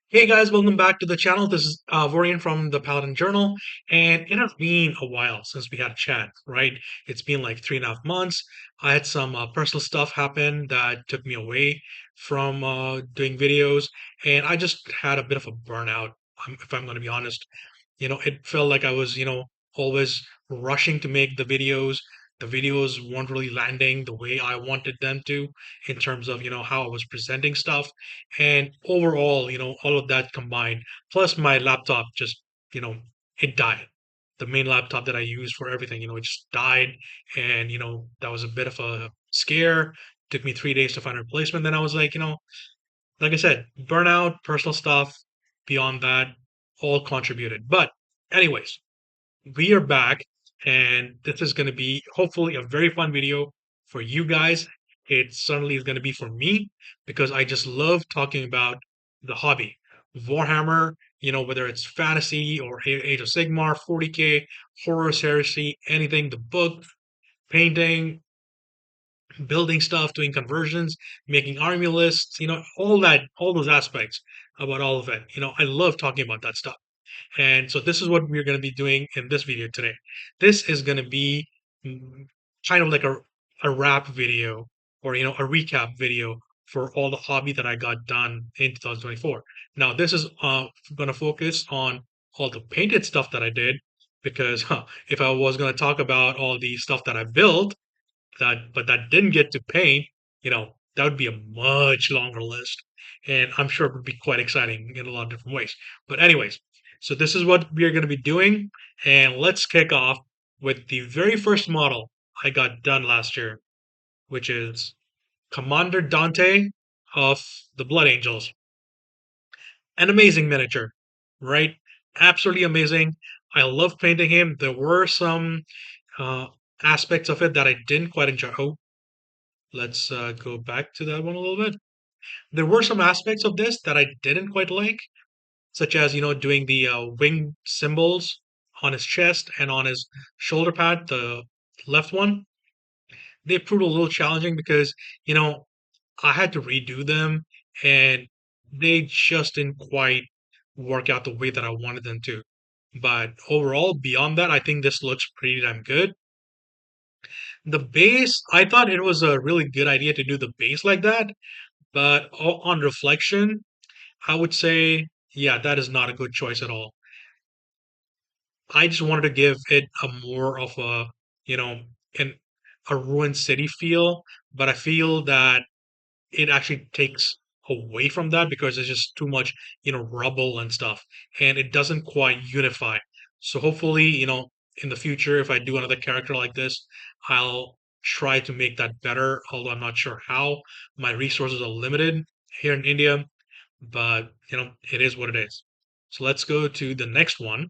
Hey guys, welcome back to the channel. This is Vorian from the Paladin Journal, and it has been a while since we had a chat, right? It's been like 3.5 months. I had some personal stuff happen that took me away from doing videos, and I just had a bit of a burnout, if I'm going to be honest. It felt like I was, always rushing to make the videos. The videos weren't really landing the way I wanted them to in terms of, how I was presenting stuff. And overall, all of that combined, plus my laptop just, you know, it died. The main laptop that I use for everything, it just died. And, that was a bit of a scare. Took me 3 days to find a replacement. Then I was like, like I said, burnout, personal stuff, beyond that, all contributed. But, anyways, we are back, and this is going to be hopefully a very fun video for you guys. It certainly is going to be for me because I just love talking about the hobby. Warhammer, whether it's fantasy or Age of Sigmar, 40K, Horus Heresy, anything, the book, painting, building stuff, doing conversions, making army lists, all that, all those aspects about all of it. I love talking about that stuff. And so this is what we're going to be doing in this video today. This is going to be mm, kind of like a wrap video or, a recap video for all the hobby that I got done in 2024. Now, this is going to focus on all the painted stuff that I did because if I was going to talk about all the stuff that I built, but that didn't get to paint, that would be a much longer list. And I'm sure it would be quite exciting in a lot of different ways. But anyways, so this is what we are going to be doing. And let's kick off with the very first model I got done last year, which is Commander Dante of the Blood Angels. An amazing miniature, right? Absolutely amazing. I love painting him. There were some uh, aspects of it that I didn't quite enjoy. Oh, let's go back to that one a little bit. There were some aspects of this that I didn't quite like, such as, doing the wing symbols on his chest and on his shoulder pad, the left one. They proved a little challenging because, you know, I had to redo them and they just didn't quite work out the way that I wanted them to. But overall, beyond that, I think this looks pretty damn good. The base, I thought it was a really good idea to do the base like that. But on reflection, I would say, yeah, that is not a good choice at all. I just wanted to give it a more of a, you know, an a ruined city feel, but I feel that it actually takes away from that because there's just too much, rubble and stuff, and it doesn't quite unify. So hopefully, in the future, if I do another character like this, I'll try to make that better, although I'm not sure how. My resources are limited here in India, but it is what it is. So let's go to the next one,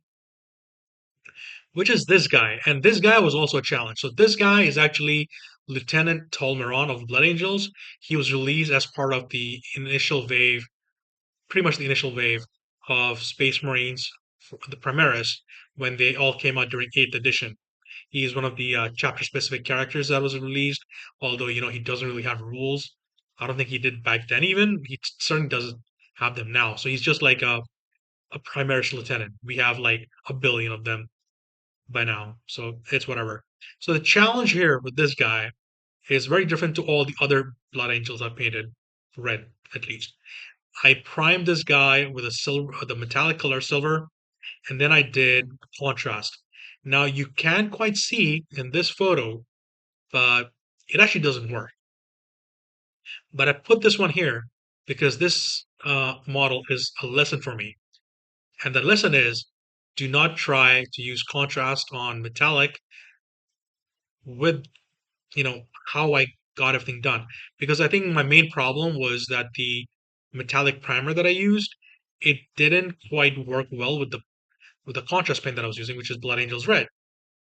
which is this guy. And this guy was also a challenge. So this guy is actually Lieutenant Tolmeron of Blood Angels. He was released as part of the initial wave, pretty much the initial wave of Space Marines, the Primaris, when they all came out during 8th edition. He is one of the chapter-specific characters that was released, although, he doesn't really have rules. I don't think he did back then even. He certainly doesn't have them now. So he's just like a Primaris lieutenant. We have like a billion of them by now, so it's whatever. So the challenge here with this guy is very different to all the other Blood Angels I've painted, red at least. I primed this guy with a silver, the metallic color silver, and then I did contrast. Now you can't quite see in this photo, but it actually doesn't work. But I put this one here because this model is a lesson for me. And the lesson is do not try to use contrast on metallic with how I got everything done. Because I think my main problem was that the metallic primer that I used, it didn't quite work well with the contrast paint that I was using, which is Blood Angels Red.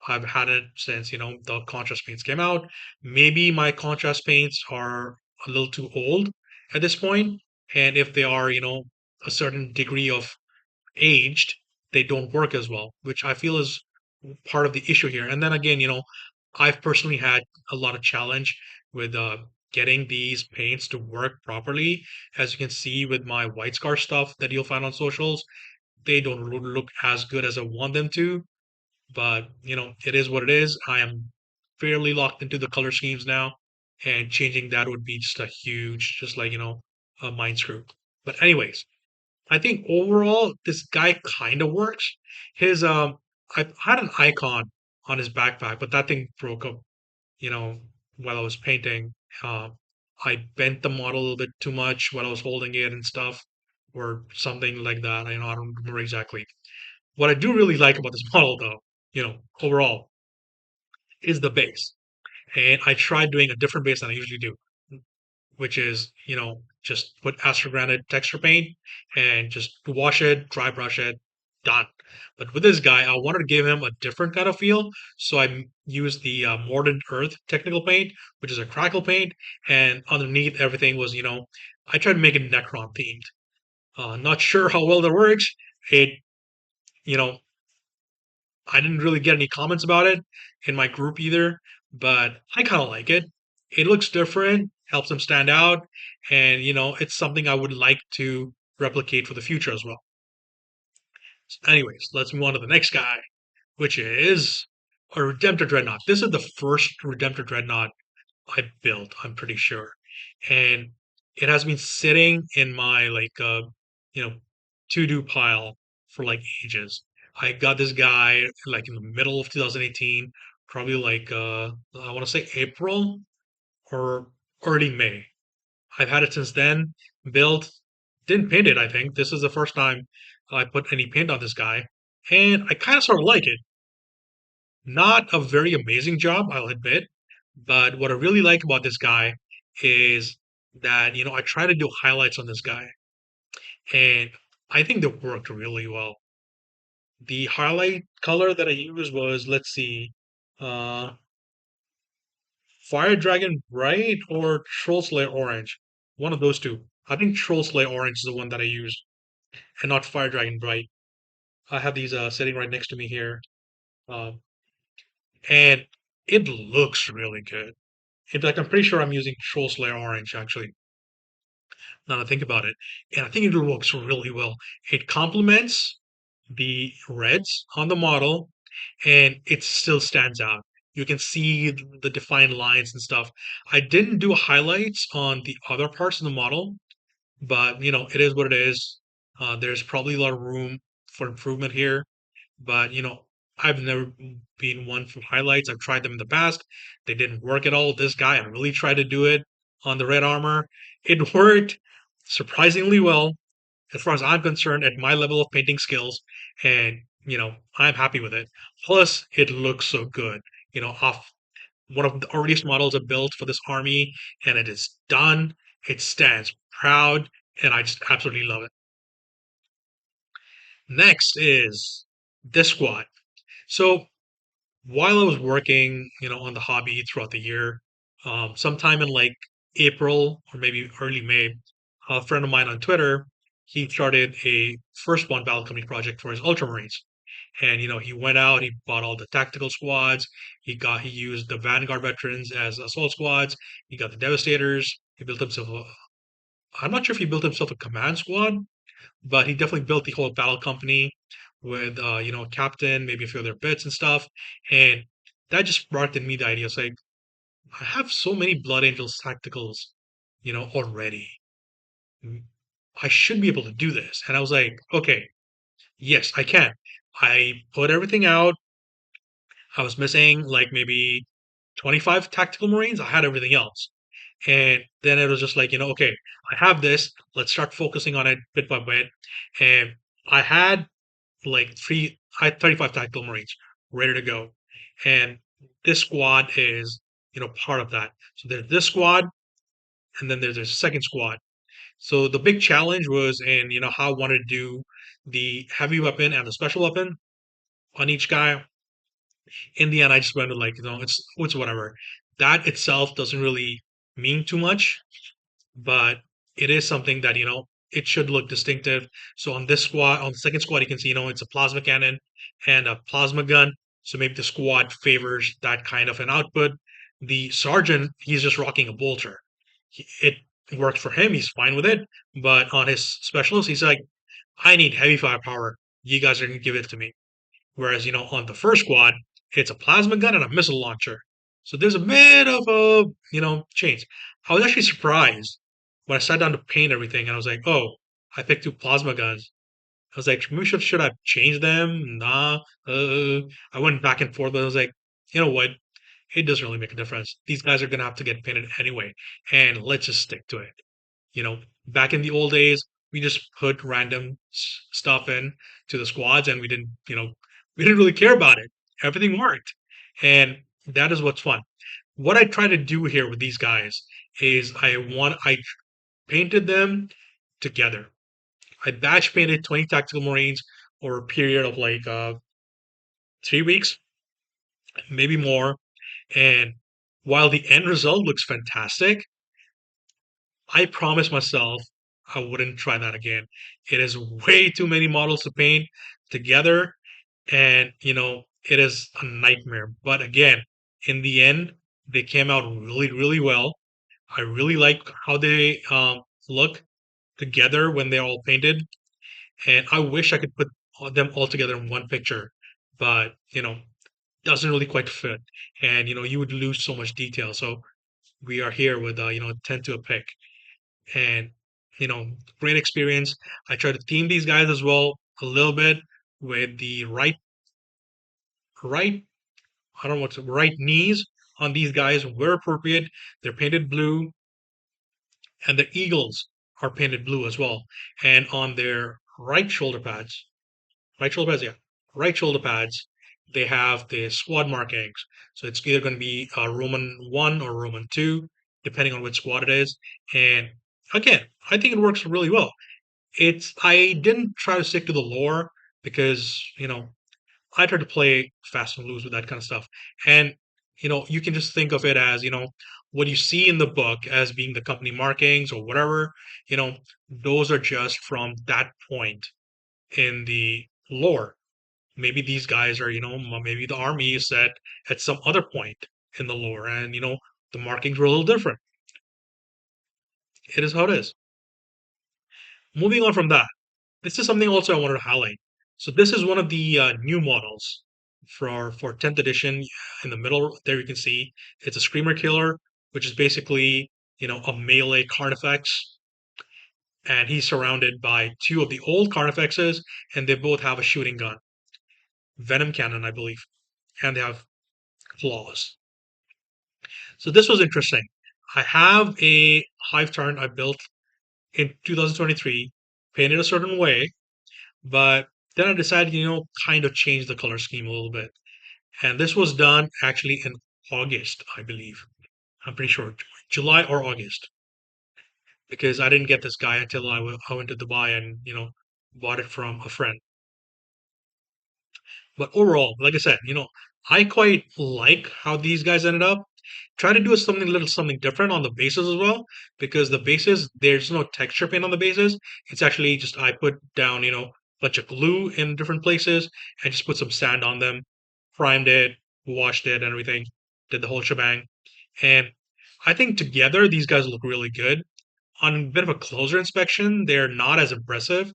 I've had it since, the contrast paints came out. Maybe my contrast paints are a little too old at this point, and if they are, a certain degree of aged, they don't work as well, which I feel is part of the issue here. And then again, I've personally had a lot of challenge with getting these paints to work properly. As you can see with my White Scar stuff that you'll find on socials, they don't look as good as I want them to. But it is what it is. I am fairly locked into the color schemes now, and changing that would be just a huge, just like a mind screw. But anyways, I think overall this guy kind of works. His I had an icon on his backpack, but that thing broke up. You know, while I was painting, uh, I bent the model a little bit too much while I was holding it and stuff, or something like that. I don't remember exactly. What I do really like about this model, though, overall, is the base. And I tried doing a different base than I usually do, which is, just put Astrogranite texture paint and just wash it, dry brush it, done. But with this guy, I wanted to give him a different kind of feel, so used the Mordant Earth technical paint, which is a crackle paint, and underneath everything was, I tried to make it Necron themed. Not sure how well that works. It, you know, I didn't really get any comments about it in my group either, but I kind of like it. It looks different, helps them stand out, and it's something I would like to replicate for the future as well. So anyways, let's move on to the next guy, which is a Redemptor Dreadnought. This is the first Redemptor Dreadnought I built, I'm pretty sure. And it has been sitting in my you know, to-do pile for like ages. I got this guy like in the middle of 2018, probably like I want to say April or early May. I've had it since then, built, didn't paint it, I think. This is the first time I put any paint on this guy. And I kind of sort of like it. Not a very amazing job, I'll admit. But what I really like about this guy is that, I try to do highlights on this guy. And I think they worked really well. The highlight color that I used was, let's see, uh, Fire Dragon Bright or Troll Slayer Orange. One of those two. I think Troll Slayer Orange is the one that I used, and not Fire Dragon Bright. I have these sitting right next to me here. Um, and it looks really good. In fact, I'm pretty sure I'm using Troll Slayer Orange actually. Now that I think about it, and I think it works really well. It complements the reds on the model, and it still stands out. You can see the defined lines and stuff. I didn't do highlights on the other parts of the model, but it is what it is. There's probably a lot of room for improvement here, but I've never been one for highlights. I've tried them in the past. They didn't work at all. This guy, I really tried to do it on the red armor. It worked surprisingly well as far as I'm concerned at my level of painting skills, and I'm happy with it. Plus, it looks so good. Off one of the earliest models I built for this army, and it is done. It stands proud, and I just absolutely love it. Next is this squad. So while I was working, on the hobby throughout the year, sometime in like April or maybe early May, a friend of mine on Twitter, he started a firstborn battle company project for his Ultramarines. And he went out, he bought all the tactical squads, he used the Vanguard veterans as assault squads, he got the Devastators, he built himself a I'm not sure if he built himself a command squad, but he definitely built the whole battle company with a captain, maybe a few other bits and stuff. And that just sparked in me the idea. It's like I have so many Blood Angels tacticals, already. Mm, I should be able to do this. And I was like, okay, yes, I can. I put everything out. I was missing like maybe 25 tactical Marines. I had everything else. And then it was just like, okay, I have this. Let's start focusing on it bit by bit. And I had I had 35 tactical Marines ready to go. And this squad is, part of that. So there's this squad, and then there's a second squad. So the big challenge was in, how I wanted to do the heavy weapon and the special weapon on each guy. In the end, I just went with like, it's whatever. That itself doesn't really mean too much, but it is something that, it should look distinctive. So on this squad, on the second squad, you can see, it's a plasma cannon and a plasma gun. So maybe the squad favors that kind of an output. The sergeant, he's just rocking a bolter. It works for him. He's fine with it. But on his specials, he's like, I need heavy firepower. You guys are gonna give it to me. Whereas, on the first squad, it's a plasma gun and a missile launcher. So there's a bit of a, change. I was actually surprised when I sat down to paint everything and I was like, oh, I picked two plasma guns. I was like, maybe should I change them? Nah. I went back and forth, but I was like, you know what? It doesn't really make a difference. These guys are gonna have to get painted anyway, and let's just stick to it. You know, back in the old days, we just put random stuff in to the squads, and we didn't really care about it. Everything worked, and that is what's fun. What I try to do here with these guys is I painted them together. I batch painted 20 tactical marines over a period of like 3 weeks, maybe more. And while the end result looks fantastic, I promised myself I wouldn't try that again. It is way too many models to paint together, and it is a nightmare. But again, in the end, they came out really, really well. I really like how they look together when they're all painted, and I wish I could put them all together in one picture, but doesn't really quite fit, and you would lose so much detail. So we are here with 10 to a pick, and great experience. I try to theme these guys as well a little bit with the right I don't know what's right knees on these guys were appropriate. They're painted blue, and the eagles are painted blue as well. And on their right shoulder pads, yeah, right shoulder pads, they have the squad markings. So it's either going to be Roman 1 or Roman 2, depending on which squad it is. And again, I think it works really well. I didn't try to stick to the lore because, I try to play fast and loose with that kind of stuff. And, you can just think of it as, what you see in the book as being the company markings or whatever, you know, those are just from that point in the lore. Maybe these guys are, maybe the army is set at some other point in the lore and, the markings were a little different. It is how it is. Moving on from that, this is something also I wanted to highlight. So this is one of the new models for 10th edition. In the middle there, you can see it's a Screamer Killer, which is basically a melee Carnifex, and he's surrounded by two of the old Carnifexes, and they both have a shooting gun, Venom Cannon, I believe, and they have claws. So this was interesting. I have a Hive Turn I built in 2023, painted a certain way, but then I decided, kind of change the color scheme a little bit. And this was done actually in August, I believe. I'm pretty sure July or August, because I didn't get this guy until I went to Dubai and, bought it from a friend. But overall, like I said, I quite like how these guys ended up. Try to do something little something different on the bases as well, because the bases, there's no texture paint on the bases. It's actually just I put down, bunch of glue in different places and just put some sand on them, primed it, washed it, and everything, did the whole shebang. And I think together these guys look really good. On a bit of a closer inspection, they're not as impressive,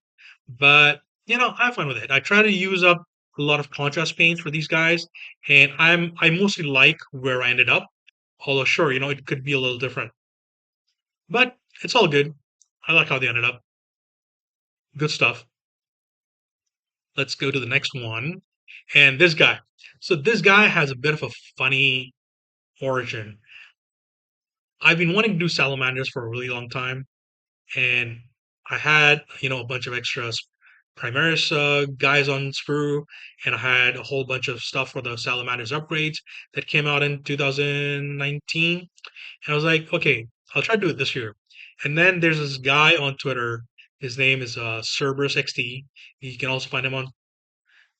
but I'm fine with it. I try to use up a lot of contrast paints for these guys, and I mostly like where I ended up. Although sure, it could be a little different, but it's all good. I like how they ended up. Good stuff. Let's go to the next one, and this guy. So this guy has a bit of a funny origin. I've been wanting to do salamanders for a really long time, and I had a bunch of extras Primaris guys on Sprue, and I had a whole bunch of stuff for the Salamanders upgrades that came out in 2019. And I was like, okay, I'll try to do it this year. And then there's this guy on Twitter. His name is Cerberus XT. You can also find him on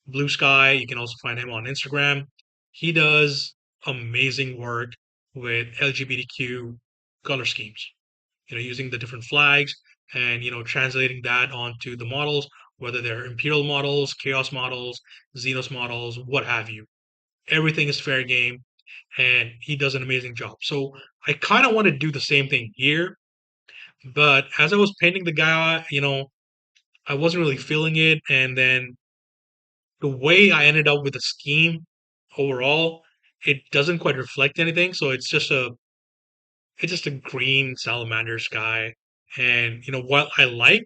Blue Sky. You can also find him on Instagram. He does amazing work with LGBTQ color schemes, using the different flags and, translating that onto the models, whether they're Imperial models, Chaos models, Xenos models, what have you. Everything is fair game. and he does an amazing job. So I kind of want to do the same thing here, but as I was painting the guy, I wasn't really feeling it, and then the way I ended up with the scheme overall, it doesn't quite reflect anything. So it's just a green salamander sky, and what I like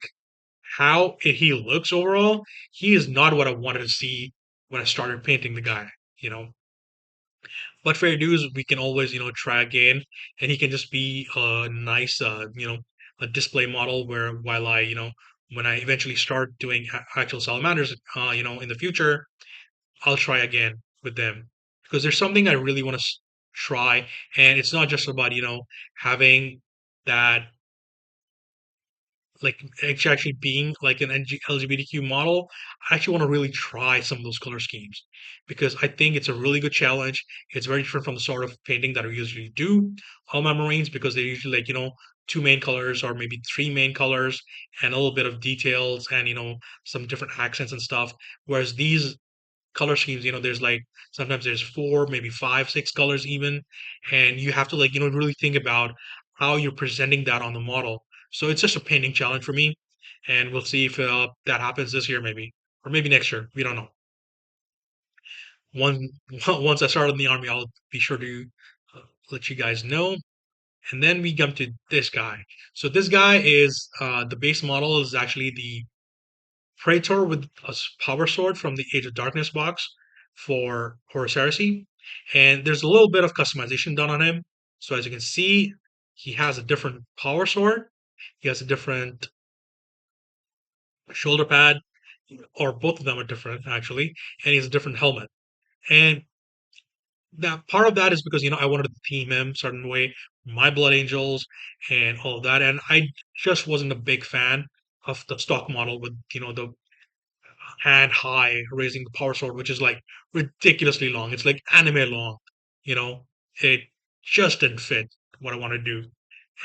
how he looks overall, he is not what I wanted to see when I started painting the guy. You know, but fair dues, we can always try again, and he can just be a nice a display model where while I when I eventually start doing actual salamanders in the future, I'll try again with them because there's something I really want to try, and it's not just about having that like actually being like an LGBTQ model. I actually want to really try some of those color schemes because I think it's a really good challenge. It's very different from the sort of painting that I usually do on my Marines because they're usually like two main colors or maybe three main colors and a little bit of details and some different accents and stuff. Whereas these color schemes, there's like sometimes there's four, maybe five, six colors even, and you have to like really think about how you're presenting that on the model. So it's just a painting challenge for me, and we'll see if that happens this year maybe, or maybe next year. We don't know. One once I start in the army, I'll be sure to uh, let you guys know. And then we come to this guy. So this guy is the base model is actually the Praetor with a power sword from the Age of Darkness box for Horus Heresy. And there's a little bit of customization done on him. So as you can see, he has a different power sword. He has a different shoulder pad, or both of them are different actually, and he has a different helmet. And that part of that is because I wanted to theme him a certain way, my Blood Angels and all of that. And I just wasn't a big fan of the stock model with the hand high raising the power sword, which is like ridiculously long. It's like anime long, you know. It just didn't fit what I want to do.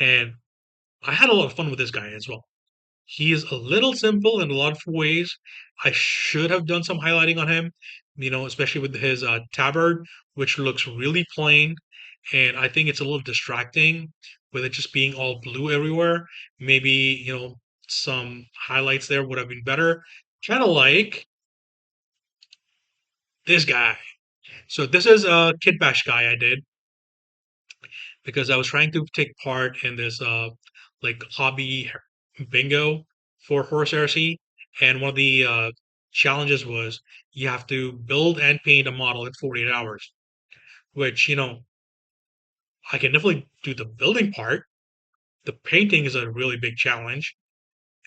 And I had a lot of fun with this guy as well. He is a little simple in a lot of ways. I should have done some highlighting on him, especially with his tabard, which looks really plain. And I think it's a little distracting with it just being all blue everywhere. Maybe, some highlights there would have been better. Kind of like this guy. So this is a Kid Bash guy I did because I was trying to take part in this like hobby bingo for Horse Heresy, and one of the challenges was you have to build and paint a model in 48 hours, which I can definitely do the building part. The painting is a really big challenge.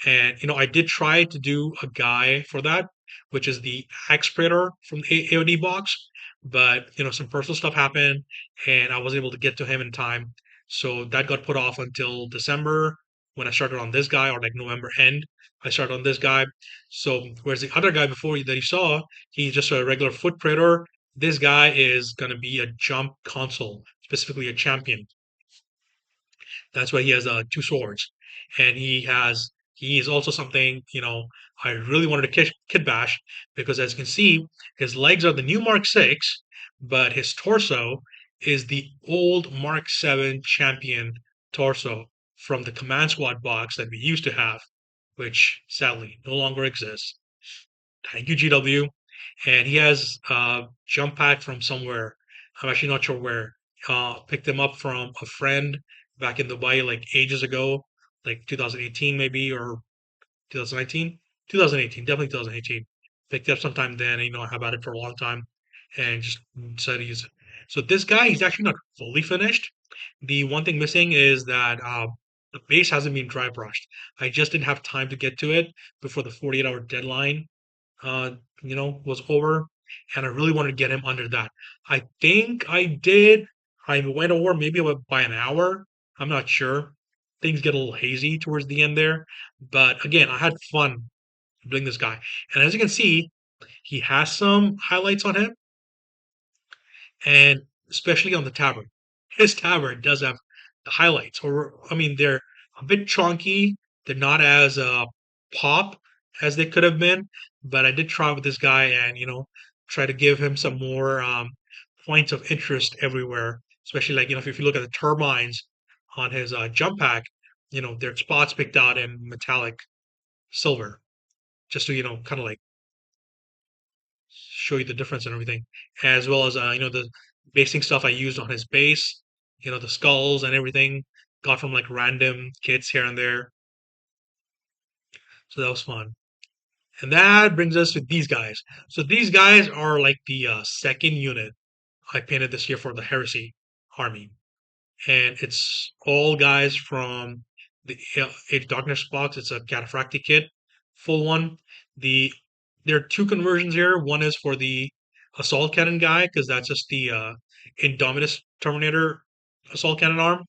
And I did try to do a guy for that, which is the Axe Predator from the AOD box, but some personal stuff happened, and I wasn't able to get to him in time. So that got put off until December when I started on this guy, or like November end. I started on this guy. So whereas the other guy before that you saw, he's just a regular foot predator. This guy is gonna be a jump console, specifically a champion. That's why he has two swords, and he is also something I really wanted to kid bash because as you can see, his legs are the new Mark Six, but his torso is the old Mark Seven champion torso from the Command Squad box that we used to have, which sadly no longer exists. Thank you, GW. And he has jump pack from somewhere. I'm actually not sure where. Picked him up from a friend back in Dubai like ages ago, like 2018 maybe or 2019, 2018, definitely 2018. Picked it up sometime then. And, I have had it for a long time, and just decided to use it. So this guy, he's actually not fully finished. The one thing missing is that the base hasn't been dry brushed. I just didn't have time to get to it before the 48-hour deadline uh, was over, and I really wanted to get him under that. I think I did. I went over maybe by an hour. I'm not sure. Things get a little hazy towards the end there, but again, I had fun doing this guy. And as you can see, he has some highlights on him, and especially on the tabard. His tabard does have the highlights, or I mean, they're a bit chunky. They're not as pop as they could have been, but I did try with this guy and try to give him some more points of interest everywhere. Especially like if you look at the turbines on his jump pack, their spots picked out in metallic silver, just to kind of like show you the difference and everything, as well as the basing stuff I used on his base, the skulls and everything, got from like random kits here and there. So that was fun. And that brings us to these guys. So these guys are like the second unit I painted this year for the Heresy army, and it's all guys from the Age of Darkness box. It's a Cataphracti kit, full one. The There are two conversions here. One is for the assault cannon guy because that's just the Indominus Terminator assault cannon arm,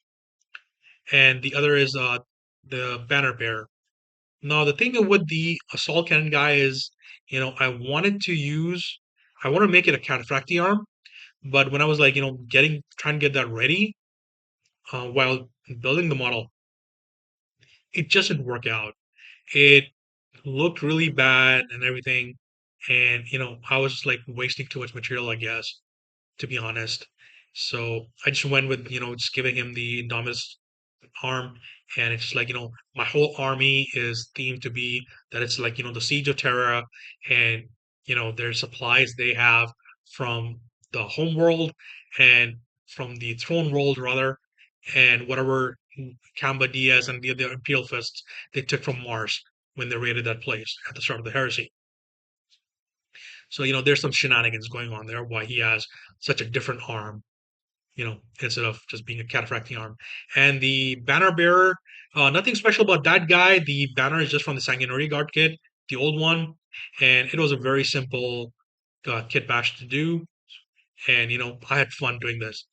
and the other is the Banner Bearer. Now the thing with the assault cannon guy is, I want to make it a Cataphracti arm, but when I was like, trying to get that ready, while building the model, it just didn't work out. It looked really bad and everything. And, I was like wasting too much material, I guess, to be honest. So I just went with, just giving him the Indominus arm. And it's like, my whole army is themed to be that it's like, the Siege of Terra and, their supplies they have from the home world and from the throne world, rather, and whatever Kamba Diaz and the other Imperial Fists they took from Mars when they raided that place at the start of the heresy. So, there's some shenanigans going on there why he has such a different arm, instead of just being a cataphracting arm. And the banner bearer, nothing special about that guy. The banner is just from the Sanguinary Guard kit, the old one. And it was a very simple kit bash to do. And, I had fun doing this.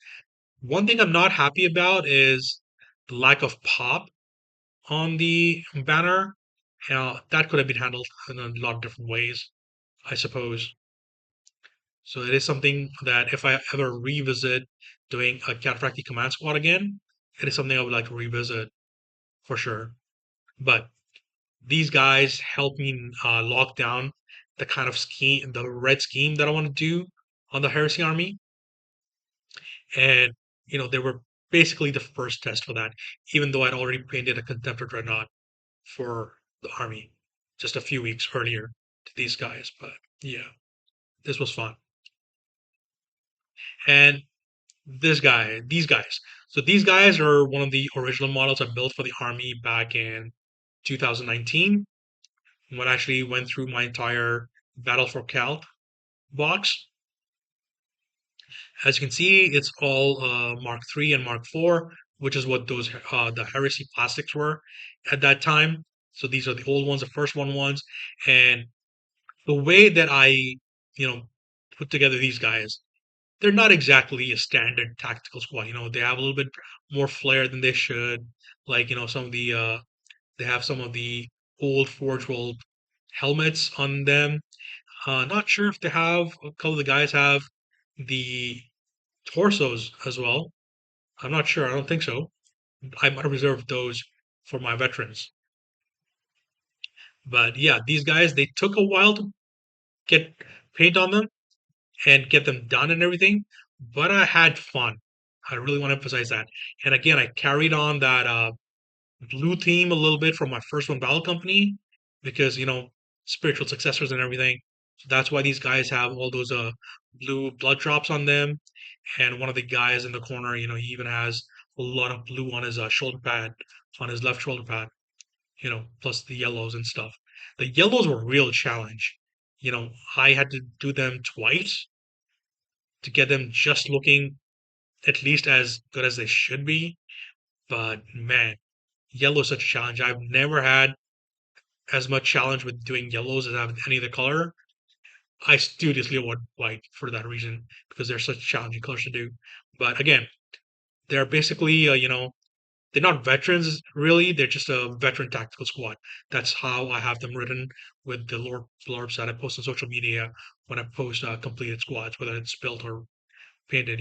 One thing I'm not happy about is the lack of pop on the banner. That could have been handled in a lot of different ways, I suppose. So it is something that if I ever revisit doing a Cataphracti Command Squad again, it is something I would like to revisit for sure. But these guys help me lock down the kind of scheme, the red scheme that I want to do on the Heresy Army. And, they were basically the first test for that, even though I'd already painted a Contemptor Dreadnought for the army just a few weeks earlier to these guys. But yeah, this was fun. And these guys. So these guys are one of the original models I built for the army back in 2019 when I actually went through my entire Battle for Cal box. As you can see, it's all Mark III and Mark IV, which is what those the Heresy plastics were at that time. So these are the old ones, the first one ones, and the way that I, put together these guys, they're not exactly a standard tactical squad. They have a little bit more flair than they should. Like, some of the they have some of the old Forge World helmets on them. Not sure if they have a couple of the guys have the torsos as well. I'm not sure. I don't think so. I might have reserved those for my veterans. But yeah, these guys they took a while to get paint on them and get them done and everything, but I had fun. I really want to emphasize that. And again, I carried on that blue theme a little bit from my first one, Battle Company, because spiritual successors and everything. So that's why these guys have all those blue blood drops on them. And one of the guys in the corner, he even has a lot of blue on his shoulder pad, on his left shoulder pad. Plus the yellows and stuff. The yellows were a real challenge. I had to do them twice to get them just looking at least as good as they should be. But man, yellow is such a challenge. I've never had as much challenge with doing yellows as I have with any other color. I studiously avoid white for that reason because they're such challenging colors to do. But again, they're basically, they're not veterans really. They're just a veteran tactical squad. That's how I have them written with the lore blurbs that I post on social media when I post completed squads, whether it's built or painted.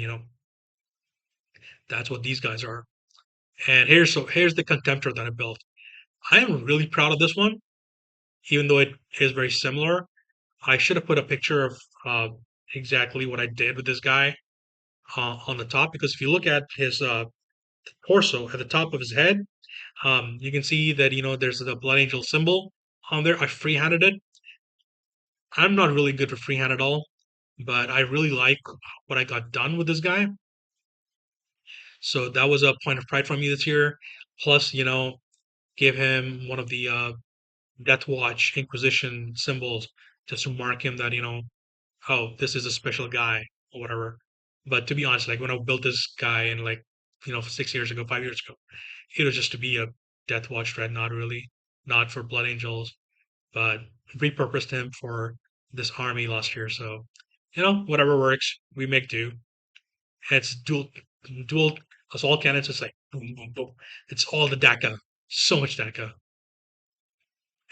That's what these guys are. And here's the Contemptor that I built. I am really proud of this one, even though it is very similar. I should have put a picture of exactly what I did with this guy, on the top, because if you look at his torso at the top of his head, you can see that there's the Blood Angel symbol on there. I freehanded it. I'm not really good for freehand at all, but I really like what I got done with this guy. So that was a point of pride for me this year. Plus, give him one of the Death Watch Inquisition symbols just to mark him that, oh, this is a special guy or whatever. But to be honest, like when I built this guy in like, 6 years ago, 5 years ago, it was just to be a Death Watch Dreadnought, really, not for Blood Angels, but repurposed him for this army last year. So, whatever works, we make do. It's dual assault cannons. It's like boom, boom, boom. It's all the DACA, so much DACA.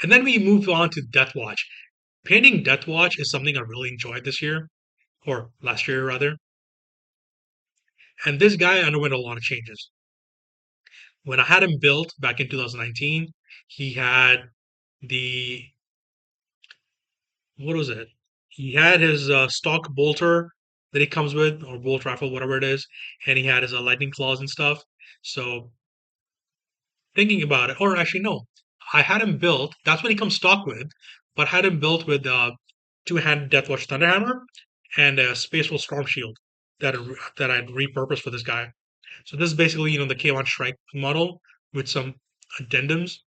And then we move on to Death Watch. Painting Death Watch is something I really enjoyed this year, or last year rather. And this guy underwent a lot of changes. When I had him built back in 2019, he had the what was it? He had his stock bolter that he comes with, or bolt rifle, whatever it is, and he had his lightning claws and stuff. So thinking about it, or actually no, I had him built. That's what he comes stock with, but I had him built with two-handed Deathwatch Thunderhammer and a Spacewell Storm Shield that I'd repurposed for this guy. So this is basically the K1 Strike model with some addendums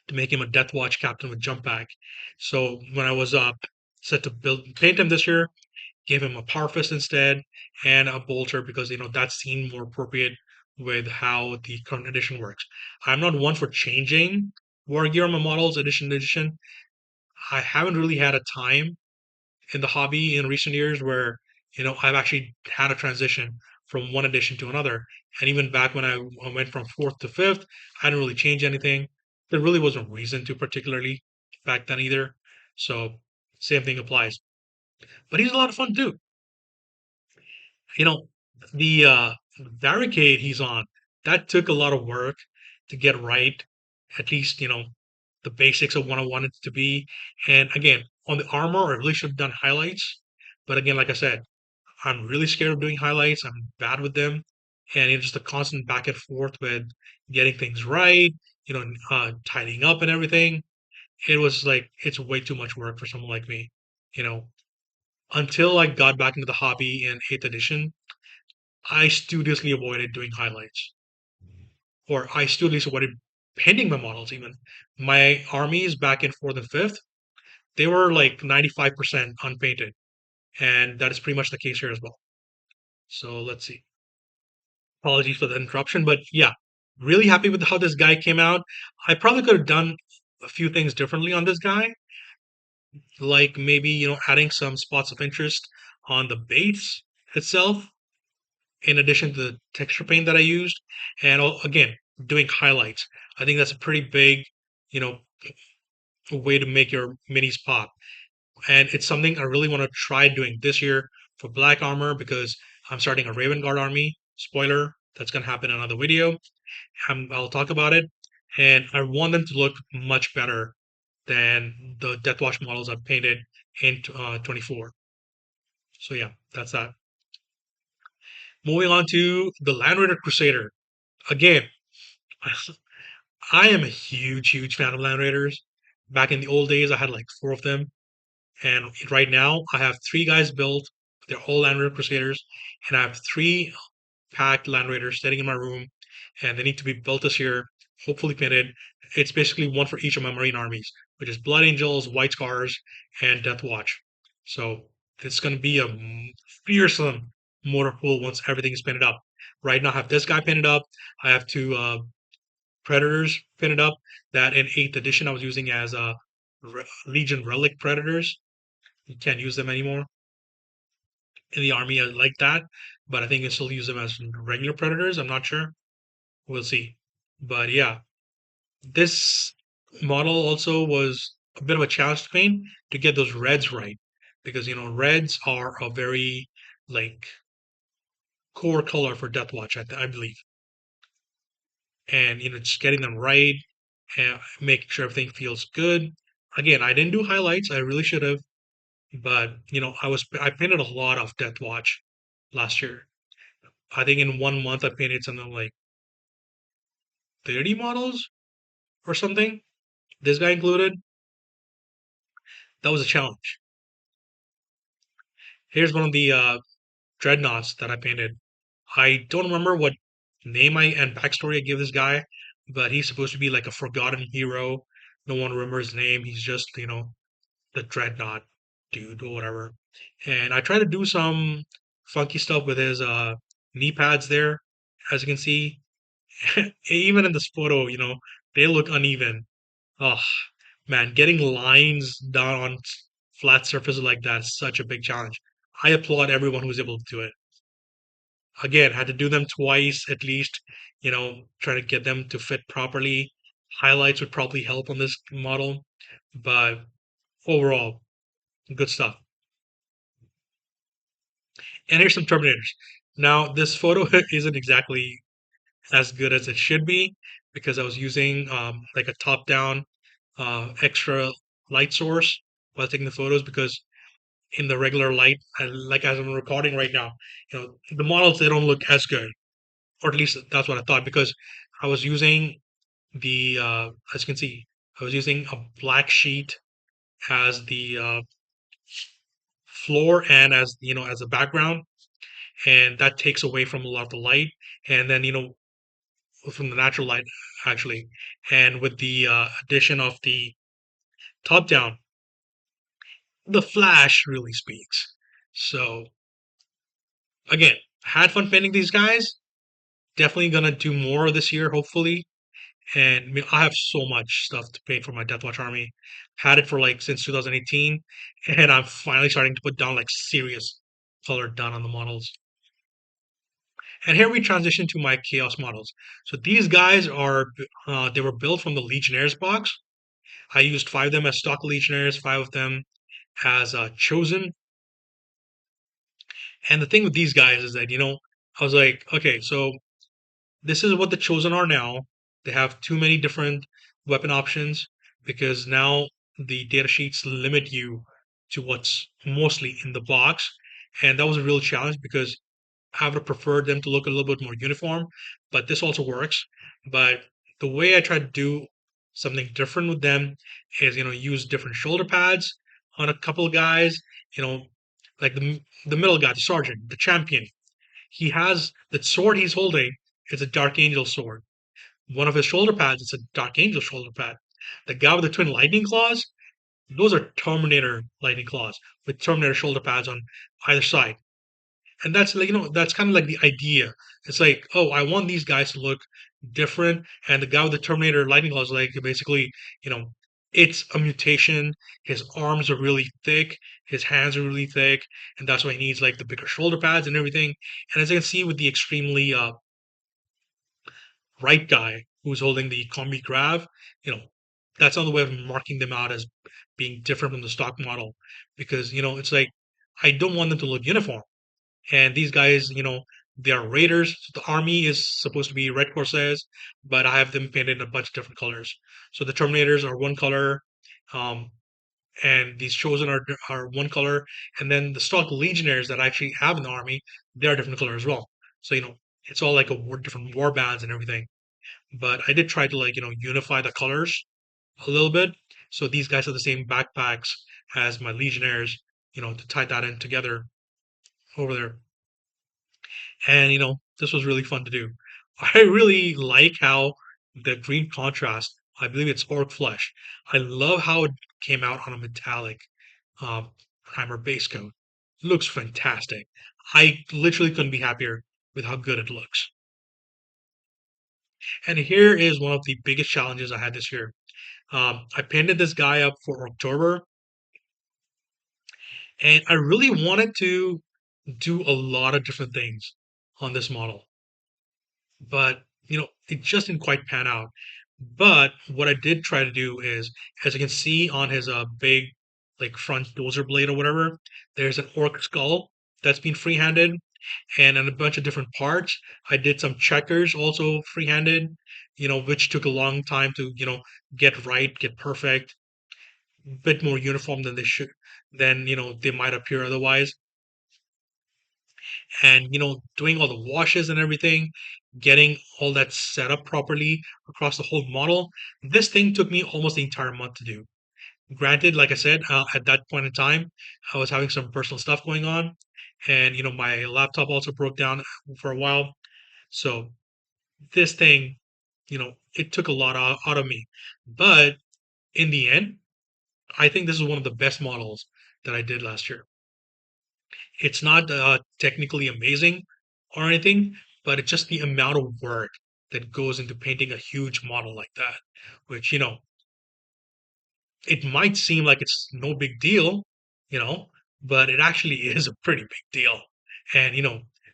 to make him a Deathwatch captain with jump pack. So when I was set to paint him this year, gave him a power fist instead and a bolter because that seemed more appropriate with how the current edition works. I'm not one for changing war gear on my models edition to edition. I haven't really had a time in the hobby in recent years where I've actually had a transition from one edition to another. And even back when I went from fourth to fifth, I didn't really change anything. There really wasn't a reason to particularly back then either. So same thing applies. But he's a lot of fun too. You know, the barricade he's on, that took a lot of work to get right. At least, the basics of what I wanted it to be. And again, on the armor, I really should have done highlights. But again, like I said, I'm really scared of doing highlights. I'm bad with them. And it's just a constant back and forth with getting things right, tidying up and everything. It was like, it's way too much work for someone like me. You know, until I got back into the hobby in 8th edition, I studiously avoided doing highlights, or I studiously avoided painting my models even. My armies back in 4th and 5th, they were like 95% unpainted, and that is pretty much the case here as well. So let's see. Apologies for the interruption, but yeah, really happy with how this guy came out. I probably could have done a few things differently on this guy, like maybe, adding some spots of interest on the base itself, in addition to the texture paint that I used, and again, doing highlights. I think that's a pretty big, you know, way to make your minis pop. And it's something I really want to try doing this year for Black Armor because I'm starting a Raven Guard army. Spoiler, that's going to happen in another video. I'll talk about it. And I want them to look much better than the Deathwatch models I've painted in 24. So yeah, that's that. Moving on to the Land Raider Crusader. Again, I am a huge, huge fan of Land Raiders. Back in the old days, I had like four of them. And right now, I have three guys built. They're all Land Raider Crusaders. And I have three packed Land Raiders sitting in my room. And they need to be built this year, hopefully painted. It's basically one for each of my Marine armies, which is Blood Angels, White Scars, and Death Watch. So it's going to be a fearsome motor pool once everything is painted up. Right now, I have this guy painted up. I have two Predators painted up that in 8th edition I was using as Legion Relic Predators. You can't use them anymore in the army like that, but I think you still use them as regular Predators. I'm not sure. We'll see. But yeah, this model also was a bit of a challenge to paint to get those reds right because reds are a very like core color for Death Watch, I believe, and just getting them right and making sure everything feels good. Again, I didn't do highlights. I really should have, but I painted a lot of Death Watch last year. I think in 1 month I painted something like 30 models or something. This guy included. That was a challenge. Here's one of the dreadnoughts that I painted. I don't remember what name I and backstory I give this guy, but he's supposed to be like a forgotten hero. No one remembers his name. He's just, the dreadnought dude or whatever. And I try to do some funky stuff with his knee pads there, as you can see. Even in this photo, they look uneven. Oh man, getting lines down on flat surfaces like that is such a big challenge. I applaud everyone who's able to do it. Again, had to do them twice at least, try to get them to fit properly. Highlights would probably help on this model, but overall, good stuff. And here's some Terminators. Now, this photo isn't exactly as good as it should be because I was using like a top-down extra light source while taking the photos because in the regular light, like as I'm recording right now, the models they don't look as good, or at least that's what I thought because I was using as you can see, I was using a black sheet as the floor and as as a background, and that takes away from a lot of the light, and then from the natural light actually, and with the addition of the top down, the flash really speaks. So again, had fun painting these guys. Definitely gonna do more this year, hopefully. And I mean, I have so much stuff to paint for my Deathwatch army. Had it for like since 2018, and I'm finally starting to put down like serious color down on the models. And here we transition to my Chaos models. So these guys they were built from the Legionnaires box. I used five of them as stock Legionnaires, five of them as Chosen. And the thing with these guys is that, I was like, okay, so this is what the Chosen are now. They have too many different weapon options because now the data sheets limit you to what's mostly in the box. And that was a real challenge because I would have preferred them to look a little bit more uniform, but this also works. But the way I try to do something different with them is, use different shoulder pads on a couple of guys, you know, like the middle guy, the sergeant, the champion. He has the sword he's holding is a Dark Angel sword. One of his shoulder pads is a Dark Angel shoulder pad. The guy with the twin lightning claws, those are Terminator lightning claws with Terminator shoulder pads on either side. And that's like, that's kind of like the idea. It's like, oh, I want these guys to look different. And the guy with the Terminator lightning claws, like basically, you know, it's a mutation. His arms are really thick, his hands are really thick, and that's why he needs like the bigger shoulder pads and everything. And as you can see with the extremely right guy who's holding the combi grav, you know, that's another way of marking them out as being different from the stock model. Because, it's like I don't want them to look uniform. And these guys, they are raiders. So the army is supposed to be red corsairs, but I have them painted in a bunch of different colors. So the Terminators are one color, um, and these chosen are one color, and then the stock Legionnaires that I actually have in the army, they are different color as well. So it's all like different war bands and everything. But I did try to like unify the colors a little bit. So these guys have the same backpacks as my Legionnaires, to tie that in together over there. And this was really fun to do. I really like how the green contrast, I believe it's orc flesh. I love how it came out on a metallic primer base coat. Looks fantastic. I literally couldn't be happier with how good it looks. And here is one of the biggest challenges I had this year. I painted this guy up for October, and I really wanted to do a lot of different things on this model. But it just didn't quite pan out. But what I did try to do is, as you can see on his big like front dozer blade or whatever, there's an orc skull that's been freehanded, and in a bunch of different parts. I did some checkers also freehanded, which took a long time to get right, get perfect, a bit more uniform than they should, than they might appear otherwise. and doing all the washes and everything, getting all that set up properly across the whole model. This thing took me almost the entire month to do. Granted, like I said, at that point in time, I was having some personal stuff going on, and my laptop also broke down for a while. So this thing, it took a lot out of me. But in the end, I think this is one of the best models that I did last year. It's not technically amazing or anything, but it's just the amount of work that goes into painting a huge model like that, which, it might seem like it's no big deal, you know, but it actually is a pretty big deal. And,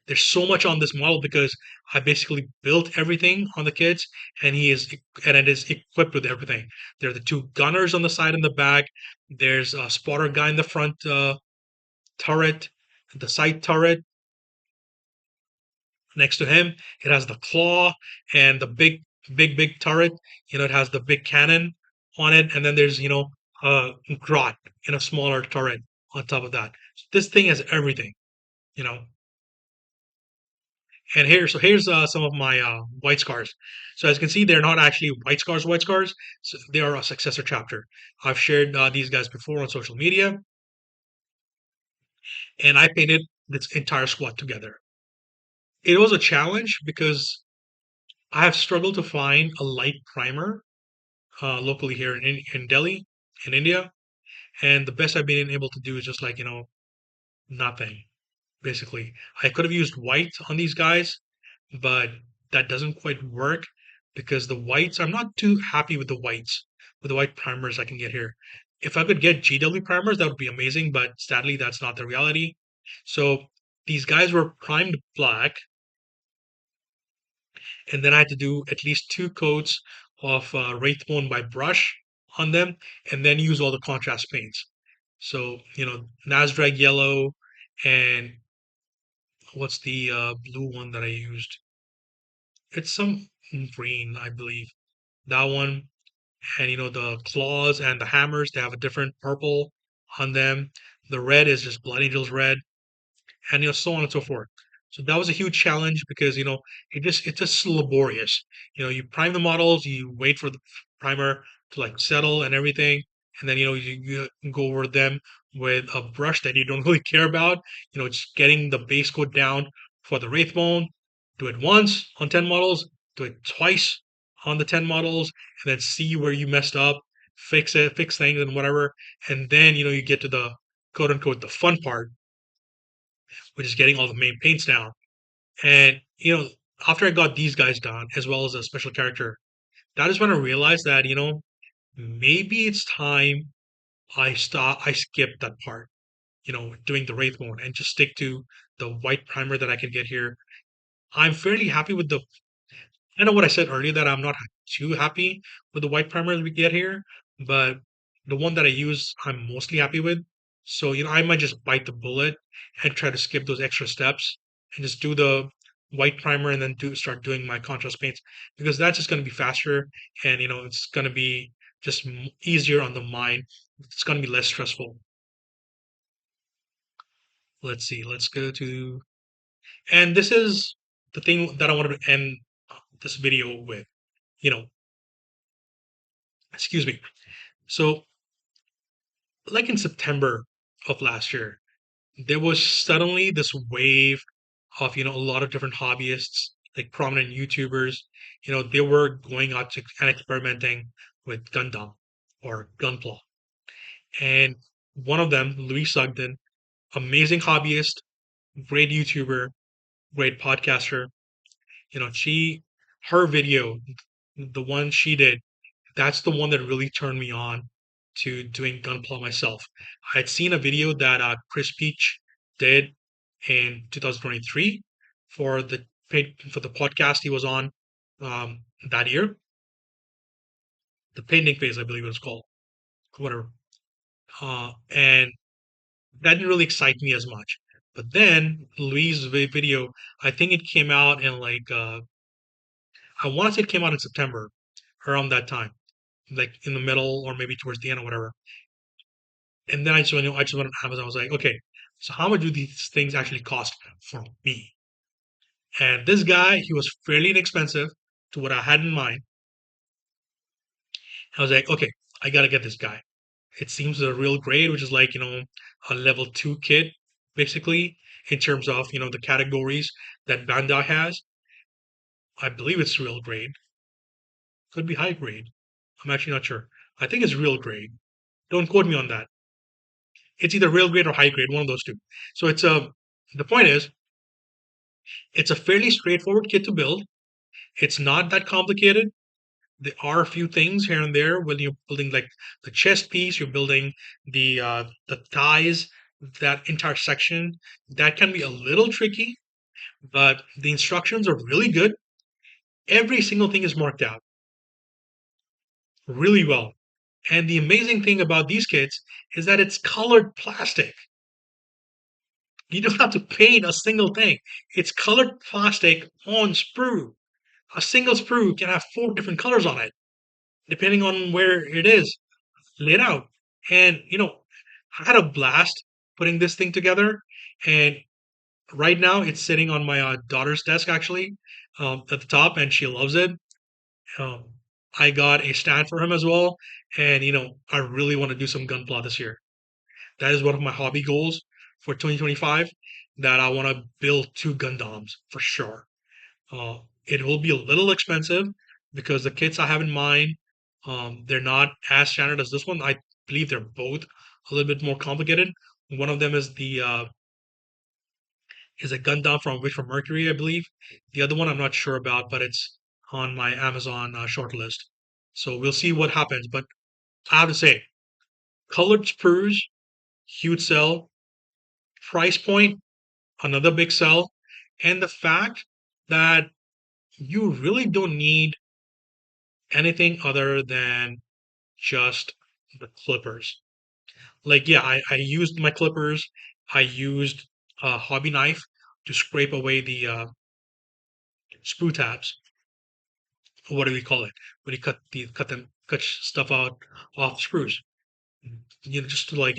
there's so much on this model because I basically built everything on the kids and and it is equipped with everything. There are the two gunners on the side and the back. There's a spotter guy in the front turret, the side turret next to him. It has the claw and the big turret. It has the big cannon on it, and then there's a grot in a smaller turret on top of that. This thing has everything, you know. And here's some of my white scars. So as you can see, they're not actually white scars. White scars. So they are a successor chapter. I've shared these guys before on social media, and I painted this entire squad together. It was a challenge because I have struggled to find a light primer locally here in Delhi, in India. And the best I've been able to do is just like, nothing, basically. I could have used white on these guys, but that doesn't quite work because the whites, I'm not too happy with the whites, with the white primers I can get here. If I could get GW primers, that would be amazing, but sadly, that's not the reality. So these guys were primed black, and then I had to do at least two coats of Wraithbone by brush on them, and then use all the contrast paints. So, Nazdrag yellow and what's the blue one that I used? It's some green, I believe. That one. And, the claws and the hammers, they have a different purple on them. The red is just Blood Angel's red, and so on and so forth. So that was a huge challenge because it's just laborious. You prime the models, you wait for the primer to like settle and everything, and then you go over them with a brush that you don't really care about. Just getting the base coat down for the Wraithbone. Do it once on 10 models, do it twice on the 10 models, and then see where you messed up, fix it, fix things and whatever, and then you get to the quote unquote the fun part, which is getting all the main paints down. And after I got these guys done, as well as a special character, that is when I realized that maybe it's time I skip that part. Doing the Wraith mode and just stick to the white primer that I can get here. I'm fairly happy with the. I know what I said earlier that I'm not too happy with the white primer that we get here, but the one that I use, I'm mostly happy with. So, I might just bite the bullet and try to skip those extra steps and just do the white primer and then start doing my contrast paints because that's just going to be faster and, it's going to be just easier on the mind. It's going to be less stressful. Let's see. Let's go to, and this is the thing that I wanted to end this video with. You know, excuse me. So, like in September of last year, there was suddenly this wave of, a lot of different hobbyists, like prominent YouTubers, they were going out and experimenting with Gundam or Gunpla. And one of them, Louise Sugden, amazing hobbyist, great YouTuber, great podcaster, her video, the one she did, that's the one that really turned me on to doing Gunpla myself. I had seen a video that Chris Peach did in 2023 for for the podcast he was on that year, the painting phase, I believe it was called, whatever. And that didn't really excite me as much. But then Louise's video, I think it came out in like I want to say it came out in September, around that time, like in the middle or maybe towards the end or whatever. And then I just went on Amazon. I was like, okay, So how much do these things actually cost for me? And this guy, he was fairly inexpensive to what I had in mind. I was like, okay, I gotta get this guy. It seems a real grade, which is like, a level two kit, basically, in terms of, the categories that Bandai has. I believe it's real grade. Could be high grade. I'm actually not sure. I think it's real grade. Don't quote me on that. It's either real grade or high grade, one of those two. So the point is, it's a fairly straightforward kit to build. It's not that complicated. There are a few things here and there when you're building like the chest piece, you're building the thighs, that entire section. That can be a little tricky, but the instructions are really good. Every single thing is marked out really well. And the amazing thing about these kits is that it's colored plastic. You don't have to paint a single thing. It's colored plastic on sprue. A single sprue can have four different colors on it, depending on where it is laid out. And, I had a blast putting this thing together. And right now it's sitting on my daughter's desk, actually, at the top, and she loves it. Um, I got a stand for him as well. And, I really want to do some gunpla this year. That is one of my hobby goals for 2025, that I want to build two Gundams for sure. It will be a little expensive because the kits I have in mind, they're not as standard as this one. I believe they're both a little bit more complicated. One of them is a Gundam from Wish for Mercury, I believe. The other one I'm not sure about, but it's on my Amazon short list. So we'll see what happens. But I have to say, colored sprues, huge sell, price point, another big sell, and the fact that you really don't need anything other than just the clippers. Like, yeah, I used my clippers. I used a hobby knife to scrape away the sprue tabs. What do we call it? When you cut stuff out off the screws. Just to like,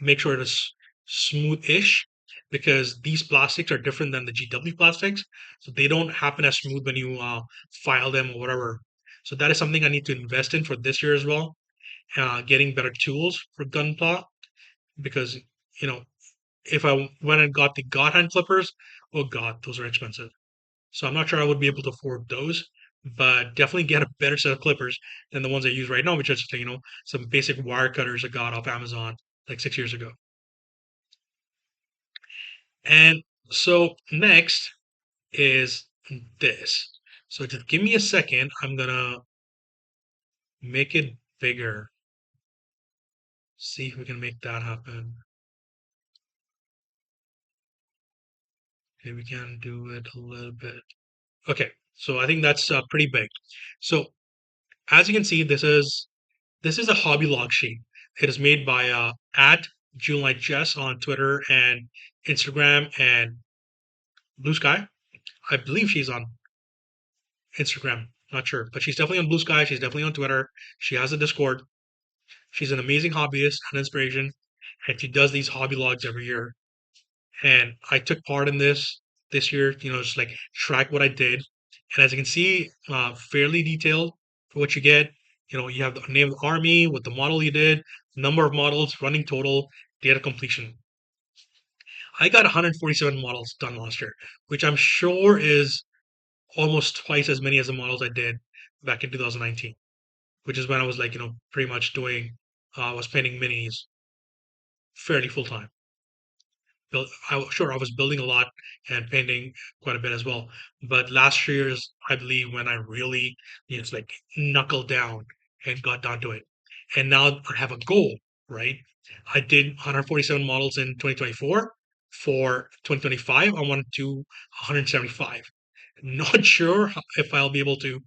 make sure it is smooth-ish, because these plastics are different than the GW plastics. So they don't happen as smooth when you file them or whatever. So that is something I need to invest in for this year as well. Getting better tools for gunpla, because you know if I went and got the God hand clippers, oh God, those are expensive. So I'm not sure I would be able to afford those, but definitely get a better set of clippers than the ones I use right now, which is just, some basic wire cutters I got off Amazon like 6 years ago. And so next is this. So just give me a second. I'm gonna make it bigger. See if we can make that happen. Okay, we can do it a little bit. Okay, so I think that's pretty big. So as you can see, this is a hobby log sheet. It is made by at June Jess on Twitter and Instagram and Blue Sky. I believe she's on Instagram, not sure, but she's definitely on Blue Sky. She's definitely on Twitter. She has a Discord. She's an amazing hobbyist and inspiration, and she does these hobby logs every year. And I took part in this year, just like track what I did. And as you can see, fairly detailed for what you get. You have the name of the army, what the model you did, number of models, running total, data completion. I got 147 models done last year, which I'm sure is almost twice as many as the models I did back in 2019, which is when I was like, pretty much I was painting minis fairly full time. Sure, I was building a lot and painting quite a bit as well. But last year's, I believe, when I really, it's like knuckled down and got down to it. And now I have a goal, right? I did 147 models in 2024. For 2025, I want to do 175. Not sure if I'll be able to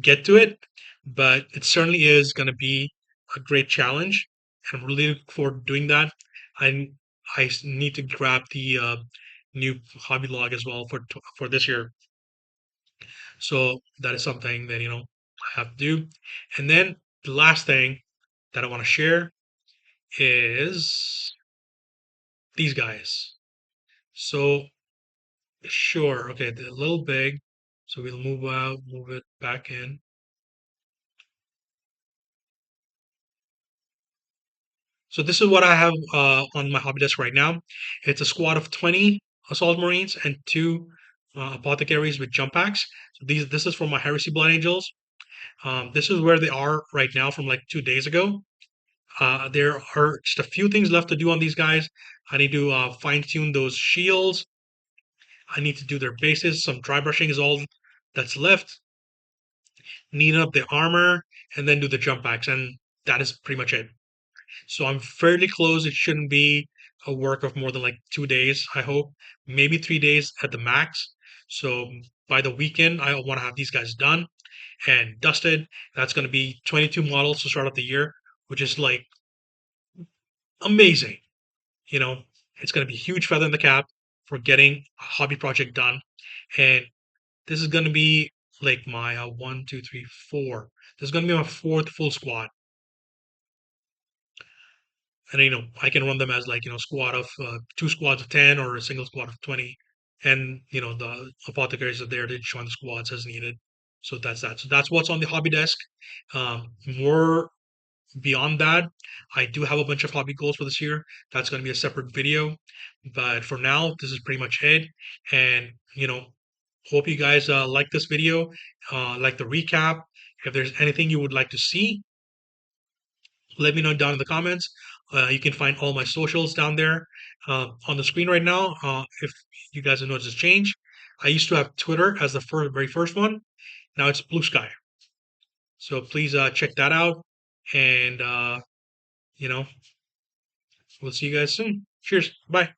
get to it, but it certainly is going to be a great challenge. And I'm really looking forward to doing that. I need to grab the new hobby log as well for this year. So that is something that I have to do. And then the last thing that I want to share is these guys. So sure, okay, they're a little big. So we'll move out, move it back in. So this is what I have on my hobby desk right now. It's a squad of 20 assault marines and two apothecaries with jump packs. So this is for my heresy blood angels. This is where they are right now from like 2 days ago. There are just a few things left to do on these guys. I need to fine tune those shields. I need to do their bases. Some dry brushing is all that's left. Neaten up the armor and then do the jump packs, and that is pretty much it. So I'm fairly close. It shouldn't be a work of more than like 2 days, I hope. Maybe 3 days at the max. So by the weekend, I want to have these guys done and dusted. That's going to be 22 models to start off the year, which is like amazing. You know, it's going to be a huge feather in the cap for getting a hobby project done. And this is going to be like my one, two, three, four. This is going to be my fourth full squad. And I can run them as like squad of two squads of 10 or a single squad of 20, and the apothecaries are there to join the squads as needed. So that's what's on the hobby desk. More beyond that, I do have a bunch of hobby goals for this year. That's going to be a separate video, but for now this is pretty much it. And hope you guys like this video, like the recap. If there's anything you would like to see, let me know down in the comments. You can find all my socials down there on the screen right now. If you guys have noticed a change, I used to have Twitter as the very first one. Now it's Blue Sky. So please check that out. And, you know, we'll see you guys soon. Cheers. Bye.